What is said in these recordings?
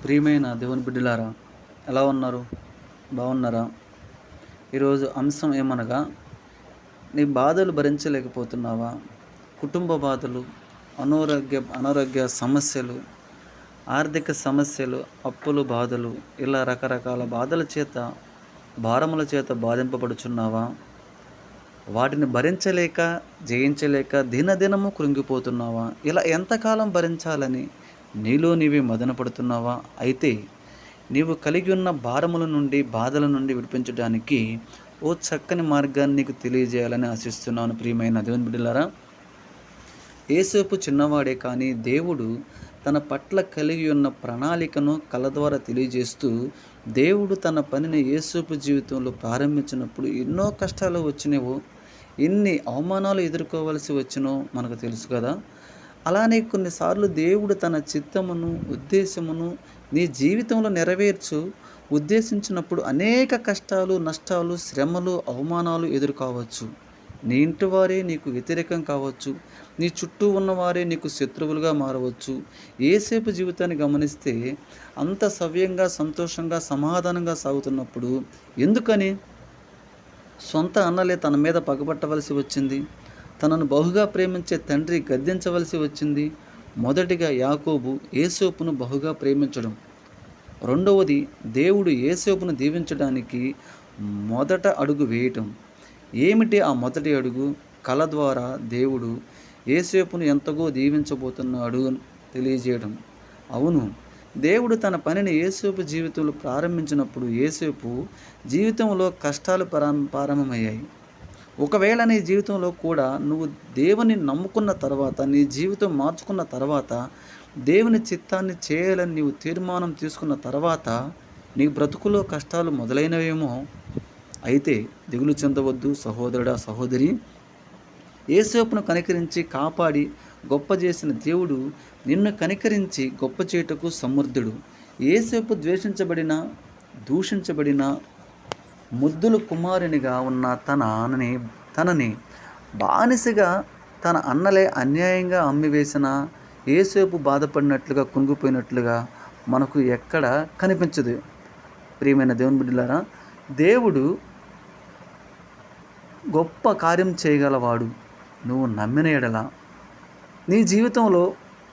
ప్రియమైన దేవుని బిడ్డలారా, ఎలా ఉన్నారు? బాగున్నారా? ఈరోజు అంశం ఏమనగా, నీ బాధలు భరించలేకపోతున్నావా? కుటుంబ బాధలు, అనారోగ్య సమస్యలు, ఆర్థిక సమస్యలు, అప్పులు బాధలు, ఇలా రకరకాల బాధల చేత, భారముల చేత బాధింపబడుచున్నావా? వాటిని భరించలేక, జయించలేక దినదినము కృంగిపోతున్నావా? ఇలా ఎంతకాలం భరించాలని నీలో నీవే మదన పడుతున్నావా? అయితే నీవు కలిగి ఉన్న భారముల నుండి, బాధల నుండి విడిపించడానికి ఓ చక్కని మార్గాన్ని నీకు తెలియజేయాలని ఆశిస్తున్నాను. ప్రియమైన దేవుని బిడ్డలారా, యేసేపు చిన్నవాడే కానీ దేవుడు తన పట్ల కలిగి ఉన్న ప్రణాళికను కళ్ళ ద్వారా తెలియజేస్తూ, దేవుడు తన పనిని యేసేపు జీవితంలో ప్రారంభించినప్పుడు ఎన్నో కష్టాలు వచ్చినవో, ఎన్ని అవమానాలు ఎదుర్కోవలసి వచ్చినో మనకు తెలుసు కదా. అలానే కొన్నిసార్లు దేవుడు తన చిత్తమును, ఉద్దేశమును నీ జీవితంలో ఉద్దేశించినప్పుడు అనేక కష్టాలు, నష్టాలు, శ్రమలు, అవమానాలు ఎదుర్కోవచ్చు. నీ ఇంటి వారే నీకు వ్యతిరేకం కావచ్చు, నీ చుట్టూ ఉన్నవారే నీకు శత్రువులుగా మారవచ్చు. యేసేపు జీవితాన్ని గమనిస్తే అంత సవ్యంగా, సంతోషంగా, సమాధానంగా సాగుతున్నప్పుడు ఎందుకని సొంత అన్నలే తన మీద పగబట్టవలసి వచ్చింది? తనను బహుగా ప్రేమించే తండ్రి గద్దించవలసి వచ్చింది. మొదటిగా యాకోబు యేసేపును బహుగా ప్రేమించడం, రెండవది దేవుడు యేసేపును దీవించడానికి మొదట అడుగు వేయటం. ఏమిటి ఆ మొదటి అడుగు? కళ ద్వారా దేవుడు యేసేపును ఎంతగో దీవించబోతున్నాడు తెలియజేయడం. అవును, దేవుడు తన పనిని యేసేపు జీవితంలో ప్రారంభించినప్పుడు యేసేపు జీవితంలో కష్టాలు ప్రారంభమయ్యాయి. ఒకవేళ నీ జీవితంలో కూడా నువ్వు దేవుని నమ్ముకున్న తర్వాత, నీ జీవితం మార్చుకున్న తర్వాత, దేవుని చిత్తాన్ని చేయాలని నీవు తీర్మానం తీసుకున్న తర్వాత నీ బ్రతుకులో కష్టాలు మొదలైనవేమో. అయితే దిగులు చెందవద్దు సహోదరుడా, సహోదరి. యేసేపును కనికరించి కాపాడి గొప్ప చేసిన దేవుడు నిన్ను కనికరించి గొప్ప చేయుటకు సమర్థుడు. యేసేపు దూషించబడిన ముద్దుల కుమారునిగా ఉన్న తనని బానిసగా తన అన్నలే అన్యాయంగా అమ్మివేసిన యేసేపు బాధపడినట్లుగా, కుంగిపోయినట్లుగా మనకు ఎక్కడ కనిపించదు. ప్రియమైన దేవుని బిడ్డలారా, దేవుడు గొప్ప కార్యం చేయగలవాడు. నువ్వు నమ్మిన ఎడల నీ జీవితంలో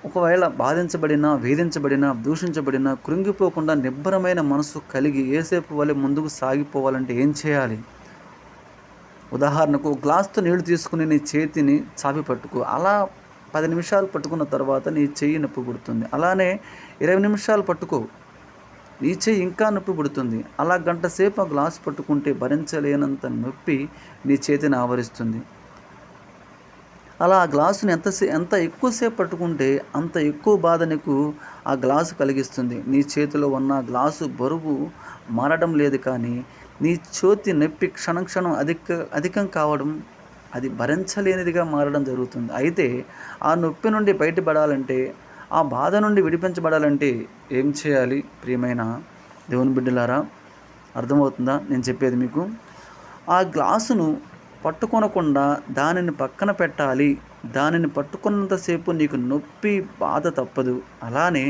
ఒకవేళ బాధించబడినా, వేధించబడినా, దూషించబడినా కృంగిపోకుండా నిబ్బరమైన మనసు కలిగి యేసేపు వలె ముందుకు సాగిపోవాలంటే ఏం చేయాలి? ఉదాహరణకు గ్లాస్తో నీళ్లు తీసుకుని నీ చేతిని చాపి పట్టుకో. అలా 10 నిమిషాలు పట్టుకున్న తర్వాత నీ చెయ్యి నొప్పి పుడుతుంది. అలానే 20 నిమిషాలు పట్టుకో, నీ చెయ్యి ఇంకా నొప్పి పుడుతుంది. అలా గంట సేపు ఆ గ్లాసు పట్టుకుంటే భరించలేనంత నొప్పి నీ చేతిని ఆవరిస్తుంది. అలా ఆ గ్లాసుని ఎంత ఎక్కువసేపు పట్టుకుంటే అంత ఎక్కువ బాధ నీకు ఆ గ్లాసు కలిగిస్తుంది. నీ చేతిలో ఉన్న గ్లాసు బరువు మారడం లేదు, కానీ నీ చేతి నొప్పి క్షణం అధికం కావడం, అది భరించలేనిదిగా మారడం జరుగుతుంది. అయితే ఆ నొప్పి నుండి బయటపడాలంటే, ఆ బాధ నుండి విడిపించబడాలంటే ఏం చేయాలి? ప్రియమైన దేవుని బిడ్డలారా, అర్థమవుతుందా నేను చెప్పేది మీకు? ఆ గ్లాసును పట్టుకొనకుండా దానిని పక్కన పెట్టాలి. దానిని పట్టుకున్నంతసేపు నీకు నొప్పి, బాధ తప్పదు. అలానే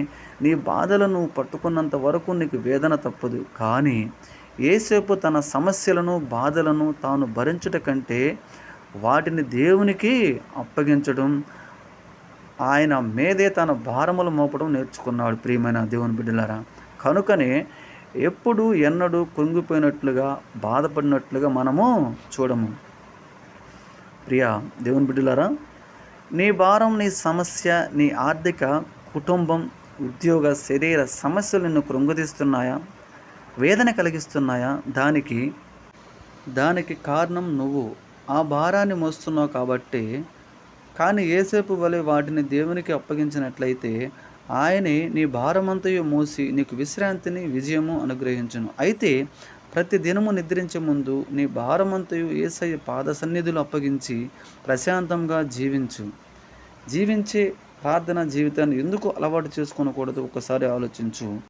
నీ బాధలను పట్టుకున్నంత వరకు నీకు వేదన తప్పదు. కానీ యేసేపు తన సమస్యలను, బాధలను తాను భరించుట కంటే వాటిని దేవునికి అప్పగించడం, ఆయన మీదే తన భారములు మోపడం నేర్చుకున్నాడు. ప్రియమైన దేవుని బిడ్డలారా, కనుకనే ఎన్నడూ కుంగిపోయినట్లుగా, బాధపడినట్లుగా మనము చూడము. ప్రియా దేవుని బిడ్డలారా, నీ భారం, నీ సమస్య, నీ ఆర్థిక, కుటుంబం, ఉద్యోగ, శరీర సమస్యలు నిన్ను కృంగదీస్తున్నాయా? వేదన కలిగిస్తున్నాయా? దానికి కారణం నువ్వు ఆ భారాన్ని మోస్తున్నావు కాబట్టి. కానీ యేసేపు వలె వాటిని దేవునికి అప్పగించినట్లయితే ఆయనే నీ భారమంతయు మోసి నీకు విశ్రాంతిని, విజయము అనుగ్రహించును. అయితే ప్రతి దినము నిద్రించే ముందు నీ భారమంతయు యేసయ్య పాద సన్నిధిలో అప్పగించి ప్రశాంతంగా జీవించే ప్రార్థన జీవితాన్ని ఎందుకు అలవాటు చేసుకోకూడదు? ఒకసారి ఆలోచించు.